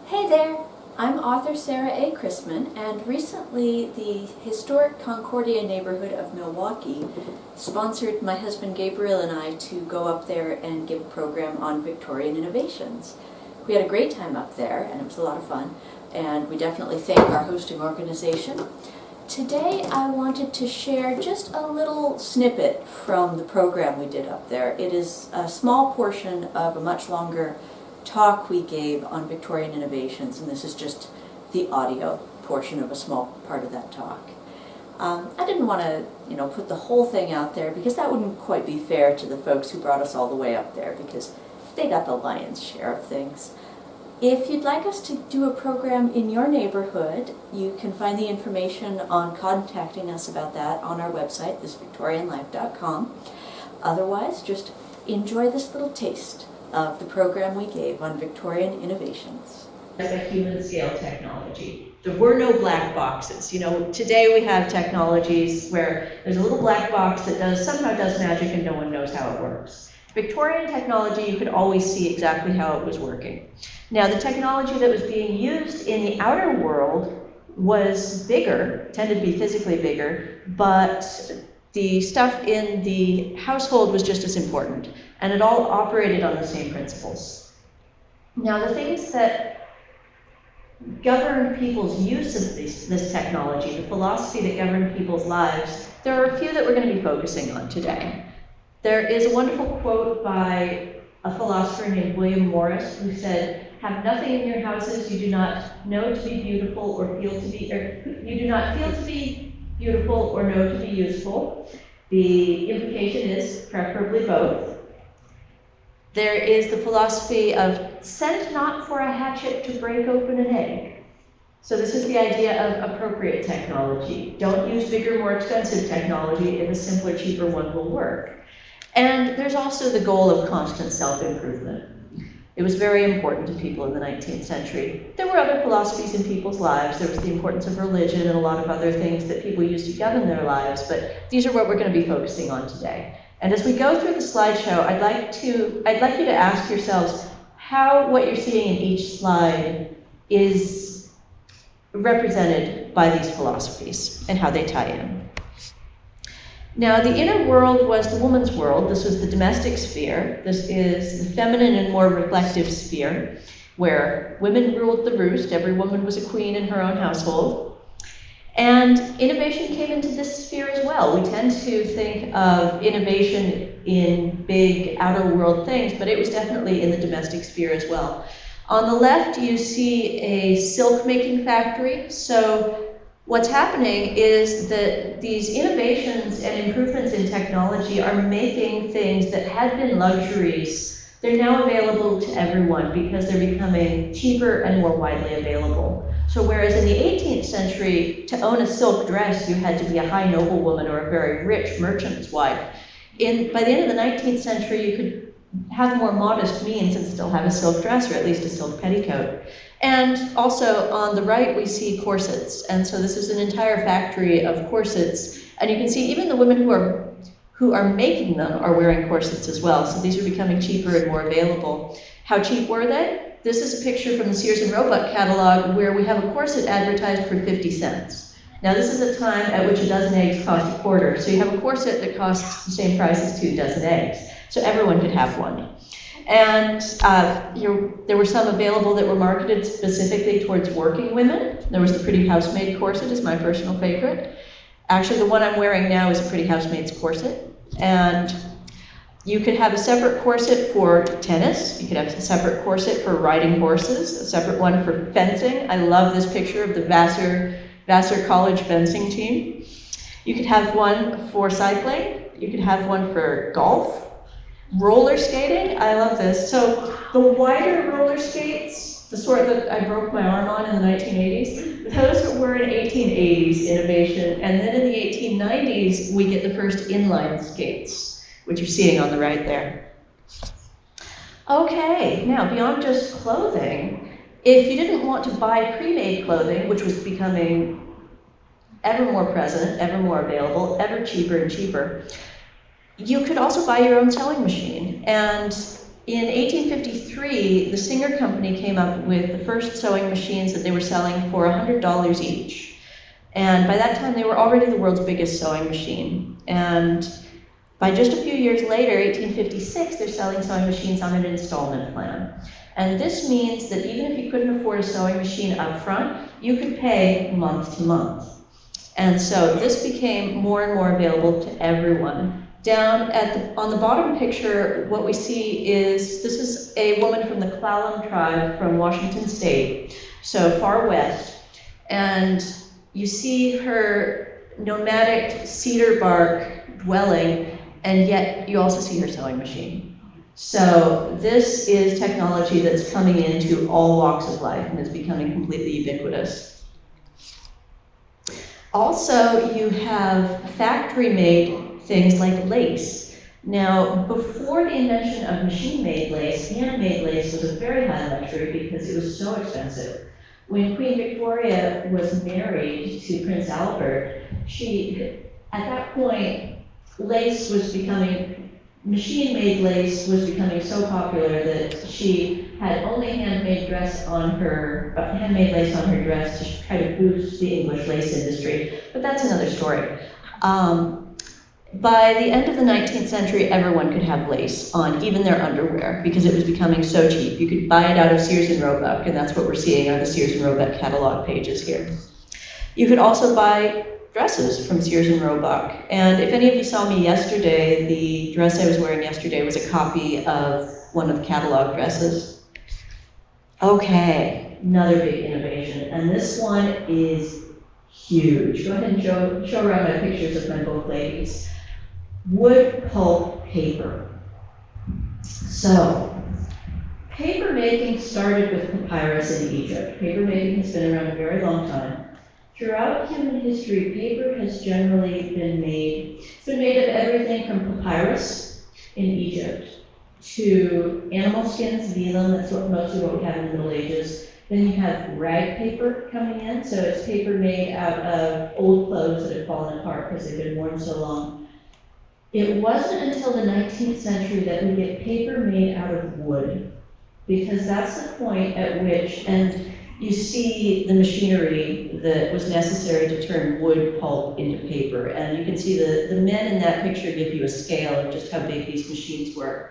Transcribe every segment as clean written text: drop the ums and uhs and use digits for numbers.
Hey there! I'm author Sarah A. Chrisman, and recently the historic Concordia neighborhood of Milwaukee sponsored my husband Gabriel and I to go up there and give a program on Victorian Innovations. We had a great time up there, and it was a lot of fun, and we definitely thank our hosting organization. Today I wanted to share just a little snippet from the program we did up there. It is a small portion of a much longer talk we gave on Victorian Innovations, and this is just the audio portion of a small part of that talk. I didn't want to, put the whole thing out there because that wouldn't quite be fair to the folks who brought us all the way up there, because they got the lion's share of things. If you'd like us to do a program in your neighborhood, you can find the information on contacting us about that on our website, thisvictorianlife.com. Otherwise, just enjoy this little taste of the program we gave on Victorian Innovations. As a human scale technology. There were no black boxes. Today we have technologies where there's a little black box that somehow does magic and no one knows how it works. Victorian technology, you could always see exactly how it was working. Now, the technology that was being used in the outer world was bigger, tended to be physically bigger, but the stuff in the household was just as important, and it all operated on the same principles. Now, the things that govern people's use of this technology, the philosophy that governed people's lives, there are a few that we're going to be focusing on today. There is a wonderful quote by a philosopher named William Morris who said, "Have nothing in your houses you do not know to be beautiful or feel to be, or you do not feel to be beautiful or know to be useful." The implication is preferably both. There is the philosophy of send not for a hatchet to break open an egg. So this is the idea of appropriate technology. Don't use bigger, more expensive technology if a simpler, cheaper one will work. And there's also the goal of constant self-improvement. It was very important to people in the 19th century. There were other philosophies in people's lives. There was the importance of religion and a lot of other things that people used to govern their lives, but these are what we're going to be focusing on today. And as we go through the slideshow, I'd like you to ask yourselves how what you're seeing in each slide is represented by these philosophies and how they tie in. Now, the inner world was the woman's world. This was the domestic sphere. This is the feminine and more reflective sphere, where women ruled the roost. Every woman was a queen in her own household. And innovation came into this sphere as well. We tend to think of innovation in big outer world things, but it was definitely in the domestic sphere as well. On the left, you see a silk making factory. So what's happening is that these innovations and improvements in technology are making things that had been luxuries, they're now available to everyone because they're becoming cheaper and more widely available. So whereas in the 18th century, to own a silk dress, you had to be a high noblewoman or a very rich merchant's wife, by the end of the 19th century, you could have more modest means and still have a silk dress, or at least a silk petticoat. And also on the right, we see corsets. And so this is an entire factory of corsets. And you can see even the women who are making them are wearing corsets as well. So these are becoming cheaper and more available. How cheap were they? This is a picture from the Sears and Roebuck catalog where we have a corset advertised for 50 cents. Now this is a time at which a dozen eggs cost a quarter. So you have a corset that costs the same price as 2 dozen eggs. So everyone could have one. And there were some available that were marketed specifically towards working women. There was the Pretty Housemaid corset, is my personal favorite. Actually, the one I'm wearing now is a Pretty Housemaid's corset. And you could have a separate corset for tennis. You could have a separate corset for riding horses, a separate one for fencing. I love this picture of the Vassar College fencing team. You could have one for cycling. You could have one for golf. Roller skating, I love this. So the wider roller skates, the sort that I broke my arm on in the 1980s, those were an 1880s innovation. And then in the 1890s, we get the first inline skates, which you're seeing on the right there. Okay, now beyond just clothing, if you didn't want to buy pre-made clothing, which was becoming ever more present, ever more available, ever cheaper and cheaper, you could also buy your own sewing machine. And In 1853, the Singer Company came up with the first sewing machines that they were selling for $100 each. And by that time, they were already the world's biggest sewing machine. And by just a few years later, 1856, they're selling sewing machines on an installment plan. And this means that even if you couldn't afford a sewing machine up front, you could pay month to month. And so this became more and more available to everyone. Down on the bottom picture, what we see is, this is a woman from the Clallam tribe from Washington State, so far west. And you see her nomadic cedar bark dwelling, and yet you also see her sewing machine. So this is technology that's coming into all walks of life and is becoming completely ubiquitous. Also, you have factory-made things like lace. Now, before the invention of machine-made lace, handmade lace was a very high luxury because it was so expensive. When Queen Victoria was married to Prince Albert, at that point, machine-made lace was becoming so popular that she had only handmade lace on her dress to try to boost the English lace industry, but that's another story. By the end of the 19th century, everyone could have lace on, even their underwear, because it was becoming so cheap. You could buy it out of Sears and Roebuck, and that's what we're seeing on the Sears and Roebuck catalog pages here. You could also buy dresses from Sears and Roebuck. And if any of you saw me yesterday, the dress I was wearing yesterday was a copy of one of the catalog dresses. Okay, another big innovation, and this one is huge. Go ahead and show around my pictures of my both ladies. Wood pulp paper. So, paper making started with papyrus in Egypt. Paper making has been around a very long time. Throughout human history, paper has generally been made. It's been made of everything from papyrus in Egypt to animal skins, vellum, that's mostly what we have in the Middle Ages. Then you have rag paper coming in, so it's paper made out of old clothes that have fallen apart because they've been worn so long. It wasn't until the 19th century that we get paper made out of wood, because that's the point at which, and you see the machinery that was necessary to turn wood pulp into paper. And you can see the men in that picture give you a scale of just how big these machines were.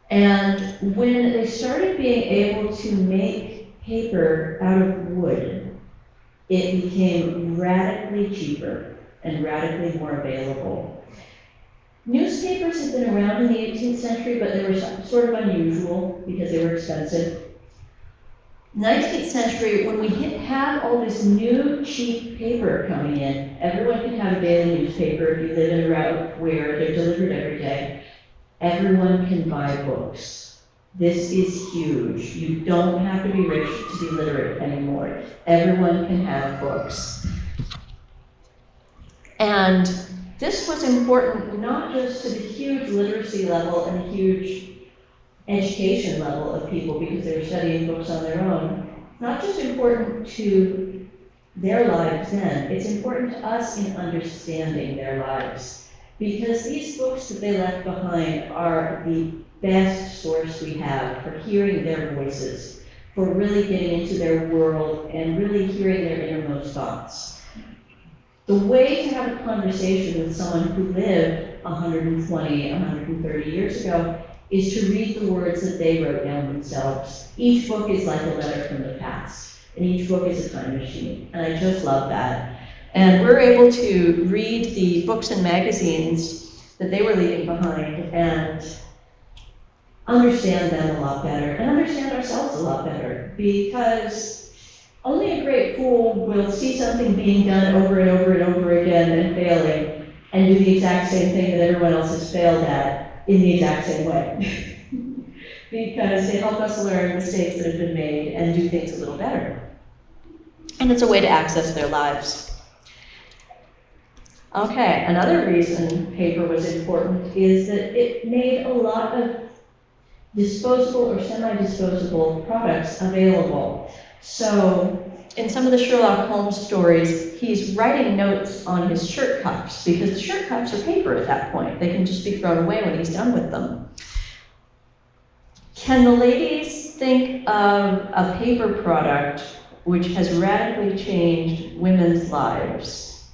And when they started being able to make paper out of wood, it became radically cheaper and radically more available. Newspapers had been around in the 18th century, but they were sort of unusual because they were expensive. 19th century, when we had all this new cheap paper coming in, everyone can have a daily newspaper if you live in a route where they're delivered every day. Everyone can buy books. This is huge. You don't have to be rich to be literate anymore. Everyone can have books. And this was important not just to the huge literacy level and the huge education level of people because they were studying books on their own, not just important to their lives then, it's important to us in understanding their lives. Because these books that they left behind are the best source we have for hearing their voices, for really getting into their world and really hearing their innermost thoughts. The way to have a conversation with someone who lived 120, 130 years ago is to read the words that they wrote down themselves. Each book is like a letter from the past, and each book is a time machine, and I just love that. And we're able to read the books and magazines that they were leaving behind and understand them a lot better, and understand ourselves a lot better, because only a great fool will see something being done over and over and over again and failing, and do the exact same thing that everyone else has failed at in the exact same way. Because they help us learn mistakes that have been made and do things a little better. And it's a way to access their lives. Okay, another reason paper was important is that it made a lot of disposable or semi-disposable products available. So in some of the Sherlock Holmes stories, he's writing notes on his shirt cuffs because the shirt cuffs are paper at that point. They can just be thrown away when he's done with them. Can the ladies think of a paper product which has radically changed women's lives?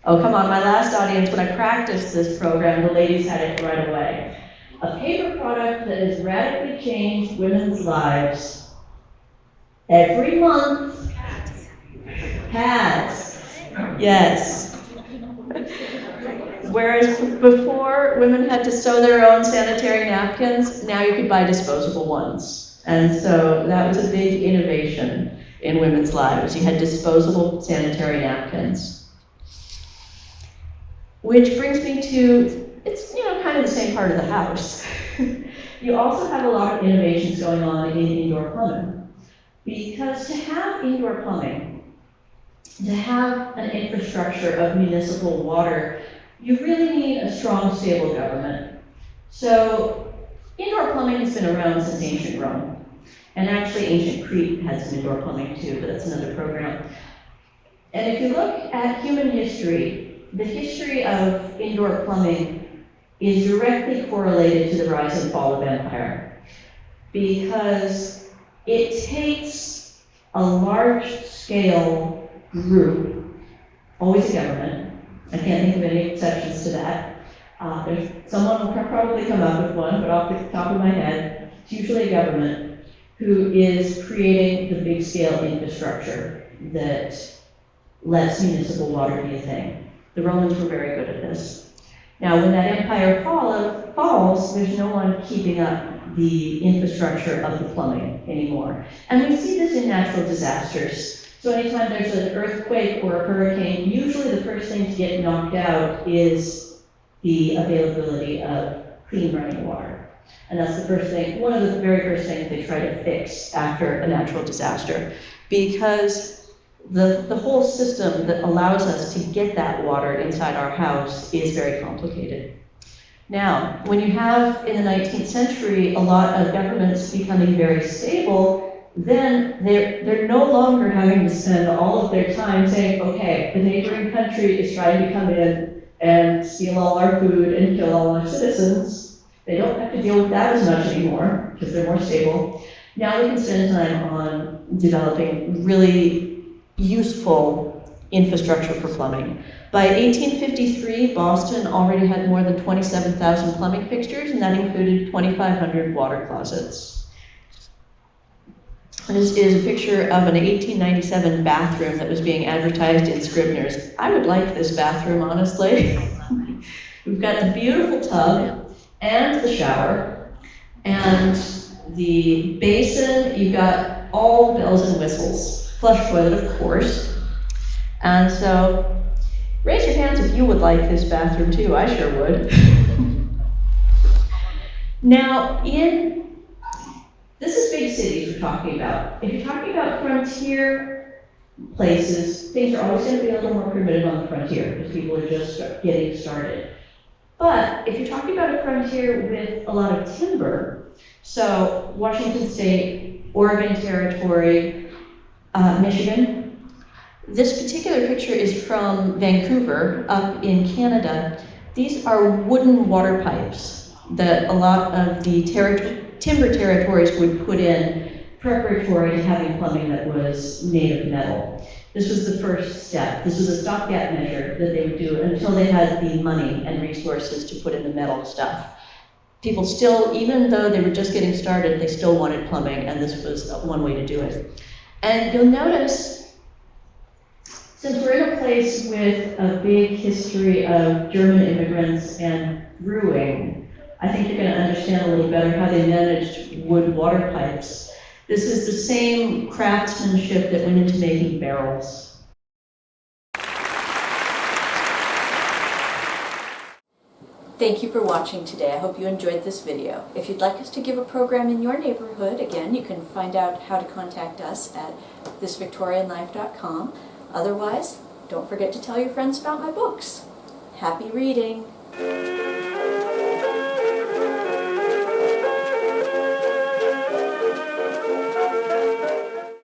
Oh, come on, my last audience, when I practiced this program, the ladies had it right away. A paper product that has radically changed women's lives. Every month. Pads. Yes. Whereas before, women had to sew their own sanitary napkins, now you could buy disposable ones. And so that was a big innovation in women's lives. You had disposable sanitary napkins. Which brings me to, it's kind of the same part of the house. You also have a lot of innovations going on in indoor plumbing. Because to have indoor plumbing, to have an infrastructure of municipal water, you really need a strong, stable government. So indoor plumbing has been around since ancient Rome. And actually ancient Crete had some indoor plumbing too, but that's another program. And if you look at human history, the history of indoor plumbing is directly correlated to the rise and fall of empire. Because it takes a large-scale group, always a government. I can't think of any exceptions to that. Someone will probably come up with one, but off the top of my head, it's usually a government who is creating the big-scale infrastructure that lets municipal water be a thing. The Romans were very good at this. Now, when that empire falls, there's no one keeping up the infrastructure of the plumbing anymore. And we see this in natural disasters. So anytime there's an earthquake or a hurricane, usually the first thing to get knocked out is the availability of clean running water. And that's the first thing, one of the very first things they try to fix after a natural disaster. Because the whole system that allows us to get that water inside our house is very complicated. Now, when you have, in the 19th century, a lot of governments becoming very stable, then they're no longer having to spend all of their time saying, okay, the neighboring country is trying to come in and steal all our food and kill all our citizens. They don't have to deal with that as much anymore, because they're more stable. Now they can spend time on developing really useful infrastructure for plumbing. By 1853, Boston already had more than 27,000 plumbing fixtures, and that included 2,500 water closets. This is a picture of an 1897 bathroom that was being advertised in Scribner's. I would like this bathroom, honestly. We've got the beautiful tub and the shower, and the basin. You've got all the bells and whistles. Flush toilet, of course. And so, raise your hands if you would like this bathroom too. I sure would. Now, this is big cities we're talking about. If you're talking about frontier places, things are always going to be a little more primitive on the frontier because people are just getting started. But if you're talking about a frontier with a lot of timber, so Washington State, Oregon Territory, Michigan. This particular picture is from Vancouver, up in Canada. These are wooden water pipes that a lot of the timber territories would put in preparatory to having plumbing that was made of metal. This was the first step. This was a stopgap measure that they would do until they had the money and resources to put in the metal stuff. People still, even though they were just getting started, they still wanted plumbing, and this was one way to do it. And you'll notice, since we're in a place with a big history of German immigrants and brewing, I think you're going to understand a little better how they managed wood water pipes. This is the same craftsmanship that went into making barrels. Thank you for watching today. I hope you enjoyed this video. If you'd like us to give a program in your neighborhood, again, you can find out how to contact us at thisvictorianlife.com. Otherwise, don't forget to tell your friends about my books. Happy reading!